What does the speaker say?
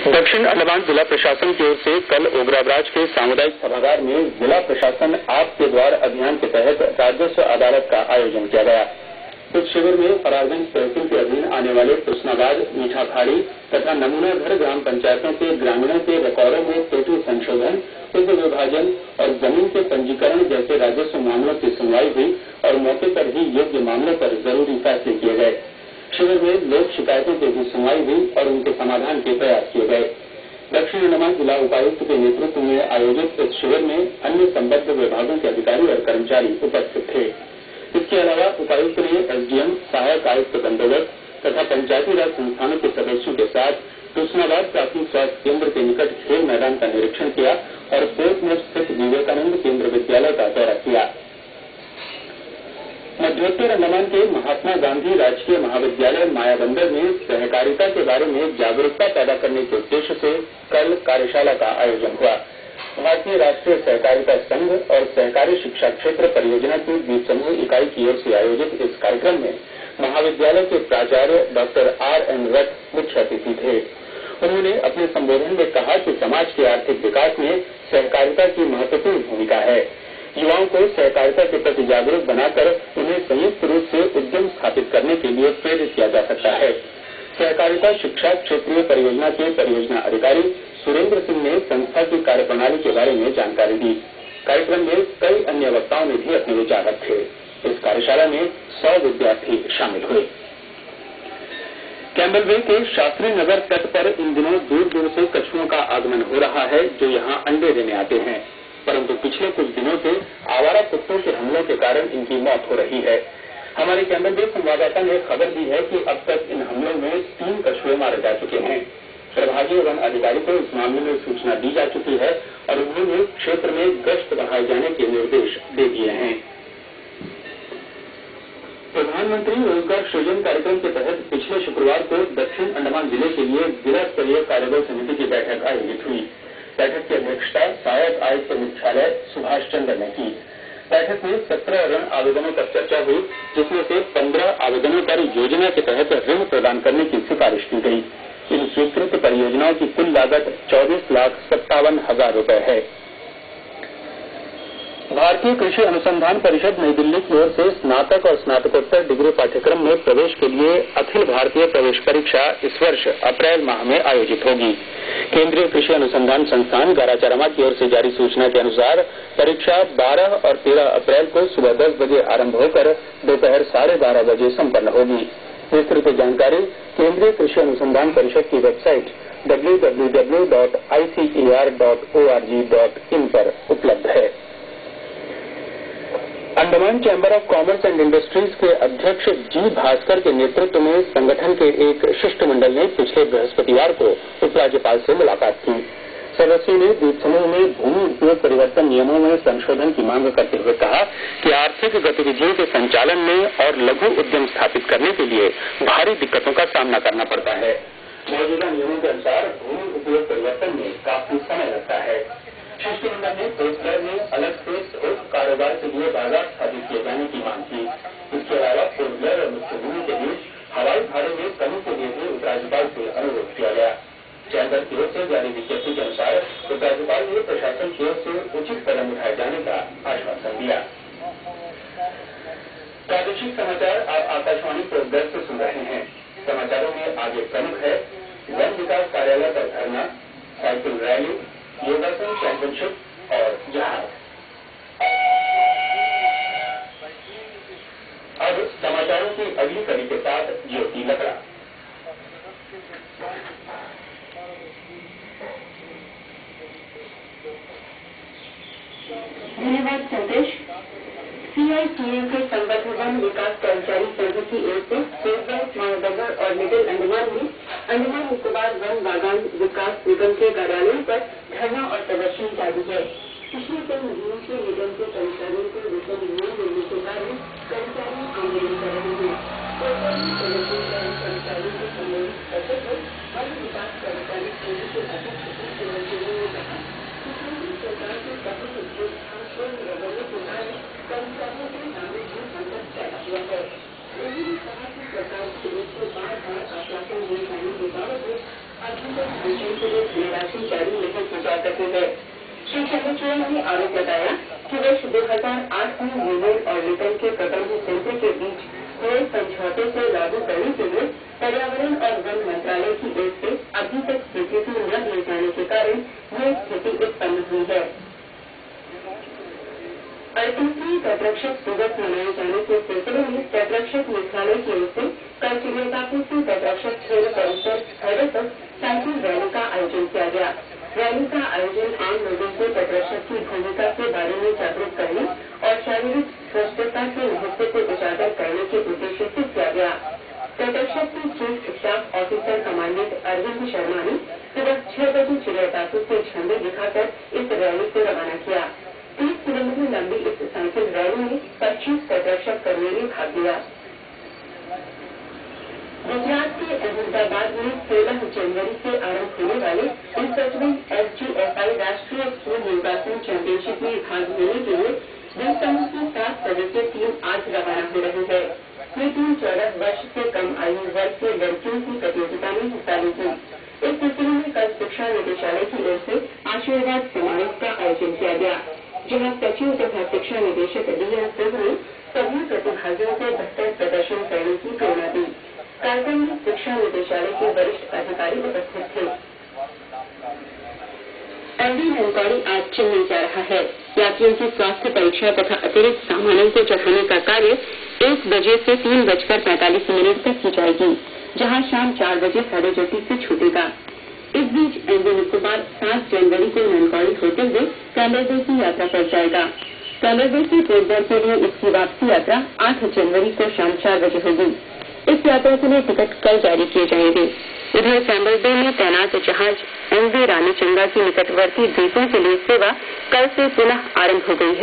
दक्षिण अंडमान जिला प्रशासन की ओर से कल ओगराबराज के सामुदायिक सभागार में जिला प्रशासन आपके द्वार अभियान के तहत राजस्व अदालत का आयोजन किया गया। इस शिविर में फरारगंज तहसील के अधीन आने वाले कृष्णाबाद, मीठा खाड़ी तथा नमूना घर ग्राम पंचायतों के ग्रामीणों के रिकॉर्डों में त्रुटि संशोधन, उप विभाजन और जमीन के पंजीकरण जैसे राजस्व मामलों की सुनवाई हुई और मौके पर ही योग्य मामलों पर जरूरी फैसले किए गए। शिविर में लोक शिकायतों की भी सुनवाई हुई और उनके समाधान के प्रयास किए गए। दक्षिण अंडमान जिला उपायुक्त के नेतृत्व में आयोजित इस शिविर में अन्य संबद्ध विभागों के अधिकारी और कर्मचारी उपस्थित थे। इसके अलावा उपायुक्त ने एसडीएम, सहायक आयुक्त बंदोबस्त तथा पंचायती राज संस्थानों के सदस्यों के साथ कृष्णाबाद प्राथमिक स्वास्थ्य केंद्र के निकट खेल मैदान का निरीक्षण किया और पोर्टमोर स्थित विवेकानंद केंद्र विद्यालय का दौरा किया। मध्योत्तर अंडमान के महात्मा गांधी राजकीय महाविद्यालय मायाबंदर में सहकारिता के बारे में जागरूकता पैदा करने के उद्देश्य से कल कार्यशाला का आयोजन हुआ। भारतीय राष्ट्रीय सहकारिता संघ और सहकारी शिक्षा क्षेत्र परियोजना की द्वीप समूह इकाई की ओर से आयोजित इस कार्यक्रम में महाविद्यालय के प्राचार्य डॉक्टर RN रथ मुख्य अतिथि थे। उन्होंने अपने संबोधन में कहा कि समाज के आर्थिक विकास में सहकारिता की महत्वपूर्ण भूमिका है। युवाओं को सहकारिता के प्रति जागरूक बनाकर उन्हें संयुक्त रूप से उद्यम स्थापित करने के लिए प्रेरित किया जा सकता है। सहकारिता शिक्षा क्षेत्रीय परियोजना के परियोजना अधिकारी सुरेंद्र सिंह ने संस्था की कार्यप्रणाली के बारे में जानकारी दी। कार्यक्रम में कई अन्य वक्ताओं ने भी अपने विचार रखे। इस कार्यशाला में 100 विद्यार्थी शामिल हुए। कैम्बल वे के शास्त्री नगर तट पर इन दिनों दूर दूर से कछुओं का आगमन हो रहा है, जो यहाँ अंडे देने आते हैं, परंतु पिछले कुछ दिनों से आवारा कुत्तों के हमलों के कारण इनकी मौत हो रही है। हमारे कैम्बल वे संवाददाता ने खबर दी है कि अब तक इन हमलों में 3 कछुए मारे जा चुके हैं। प्रभारीय वन अधिकारी को इस मामले में सूचना दी जा चुकी है और उन्होंने क्षेत्र में गश्त बढ़ाए जाने के निर्देश दे दिए हैं। प्रधानमंत्री रोजगार सृजन कार्यक्रम के तहत पिछले शुक्रवार को दक्षिण अंडमान जिले के लिए जिला स्तरीय कार्यबल समिति की बैठक आयोजित हुई। बैठक की अध्यक्षता सहायक आयुक्त मुख्यालय सुभाष चंद्र ने की। बैठक में 17 ऋण आवेदनों पर चर्चा हुई, जिसमें से 15 आवेदनों पर योजना के तहत ऋण प्रदान करने की सिफारिश की गई। इन स्वीकृत परियोजनाओं की कुल लागत 24,57,000 रुपए है। भारतीय कृषि अनुसंधान परिषद नई दिल्ली की ओर से स्नातक और स्नातकोत्तर डिग्री पाठ्यक्रम में प्रवेश के लिए अखिल भारतीय प्रवेश परीक्षा इस वर्ष अप्रैल माह में आयोजित होगी। केंद्रीय कृषि अनुसंधान संस्थान गाराचारामा की ओर से जारी सूचना के अनुसार परीक्षा 12 और 13 अप्रैल को सुबह 10 बजे आरंभ होकर दोपहर 12:30 बजे संपन्न होगी। विस्तृत जानकारी केंद्रीय कृषि अनुसंधान परिषद की वेबसाइट www.icer.org.in पर उपलब्ध है। Andaman chamber of commerce and industries के अध्यक्ष जी भास्कर के नेतृत्व में संगठन के एक शिष्टमंडल ने पिछले बृहस्पतिवार को उपराज्यपाल से मुलाकात की। सदस्यों ने द्वीप समूह में भूमि उपयोग परिवर्तन नियमों में संशोधन की मांग करते हुए कहा कि आर्थिक गतिविधियों के संचालन में और लघु उद्यम स्थापित करने के लिए भारी दिक्कतों का सामना करना पड़ता है। मौजूदा नियमों के अनुसार भूमि उपयोग परिवर्तन में काफी समय लगता है। शिष्टमंडल ने पोर्टब्लेयर में अलग से स्रोत कारोबार के लिए बाजार स्थापित किए जाने की मांग की। इसके अलावा पोर्टब्लेयर और मुख्य भूमि के बीच हवाई भाड़े में कमी के लिए भी उपराज्यपाल से अनुरोध किया गया। चैम्बर की ओर से जारी विज्ञप्ति के अनुसार उपराज्यपाल ने प्रशासन की ओर से उचित कदम उठाए जाने का आश्वासन दिया। प्रादेशिक समाचार आप आकाशवाणी पोर्टब्लेयर से सुन रहे हैं। समाचारों में आगे प्रमुख है वन विकास कार्यालय पर धरना, साइकिल रैली, योगासन चैंपियनशिप और जहाज। अब समाचारों की अगली कड़ी के साथ ज्योति लकड़ा। धन्यवाद संदेश। CITU के संबद्ध वन विकास कर्मचारी संघ की ओर से पोर्टब्लेयर, मायाबंदर और मिडिल अंडमान में अंडमान निकोबार वन बागान विकास निगम के कार्यालयों पर धरना और प्रदर्शन जारी है। पिछले कई महीनों से निगम के कर्मचारियों को वेतन नहीं मिलने के कारण कर्मचारी आंदोलन कर रहे हैं। कर्मचारियों को संबोधित करते हुए वन विकास कर्मचारी संघ के अध्यक्ष ने कहा कि केंद्र सरकार के कथित उद्योग करने के कारण कर्मचारियों के नामों में संकट पैदा हुआ है। उन्होंने कहा कि सरकार की ओर से बार बार आश्वासन दिए जाने के बावजूद अभी तक आयोजन के लिए धनराशि जारी नहीं की जा सकी है। श्री चंद्रचूड़ ने आरोप लगाया कि वर्ष 2008 में यूनियन और निगम के प्रबंध तंत्र के बीच हुए समझौते को लागू करने के लिए पर्यावरण और वन मंत्रालय की ओर से अभी तक स्वीकृति न दिए जाने के कारण यह स्थिति उत्पन्न हुई है। 38वीं तटरक्षक दिवस मनाए जाने के सिलसिले में तटरक्षक मुख्यालय की ओर से कल चिड़ियाटापू से तटरक्षक खेल परिसर स्थल तक साइकिल रैली का आयोजन किया गया। रैली का आयोजन आम लोगों को तटरक्षक की भूमिका के बारे में जागरूक करने और शारीरिक स्वस्थता के महत्व को उजागर करने के उद्देश्य से किया गया। तटरक्षक के chief staff officer commandant Arvind Sharma ने सुबह 6 बजे चिड़ियाटापू से झंडे दिखाकर इस रैली को रवाना किया। 30 किलोमीटर लंबी इस साइकिल रैली में 25 तटरक्षक कर्मियों ने भाग लिया। गुजरात के अहमदाबाद में 16 जनवरी से आरंभ होने वाले 61वें SGFI राष्ट्रीय स्कूल योगासन चैंपियनशिप में भाग लेने के लिए देश समूह की 7 सदस्यीय टीम आज रवाना हो रही है। ये टीम 14 वर्ष से कम आयु वर्ग के लड़कियों की प्रतियोगिता में हिस्सा लेगी। इस सिलसिले में कल शिक्षा निदेशालय की ओर से आशीर्वाद समारोह का आयोजन किया गया, जहां सचिव तथा शिक्षा निदेशक DN सिंह ने सभी प्रतिभागियों को बेहतर प्रदर्शन करने की प्रेरणा दी। कार्यक्रम में शिक्षा निदेशालय के वरिष्ठ अधिकारी उपस्थित थे। MV ननकौड़ी आज चेन्नई जा रहा है। यात्रियों की स्वास्थ्य परीक्षा तथा अतिरिक्त सामानों को चढ़ाने का कार्य 1 बजे से 3:45 तक की जाएगी, जहां शाम 4 बजे साढ़े ज्योति से छूटेगा। इस बीच MV निकोबार 7 जनवरी को ननकौड़ी होते हुए कैमरबे की यात्रा पर जाएगा। कैमरबे से पोर्टब्लेयर के लिए इसकी वापसी यात्रा 8 जनवरी को शाम 4 बजे होगी। इस यात्रा के लिए टिकट कल जारी किए जाएंगे। उधर कैमरबे में तैनात जहाज MV रानीचंगा की निकटवर्ती द्वीपों के लिए सेवा कल से पुनः आरंभ हो गई है।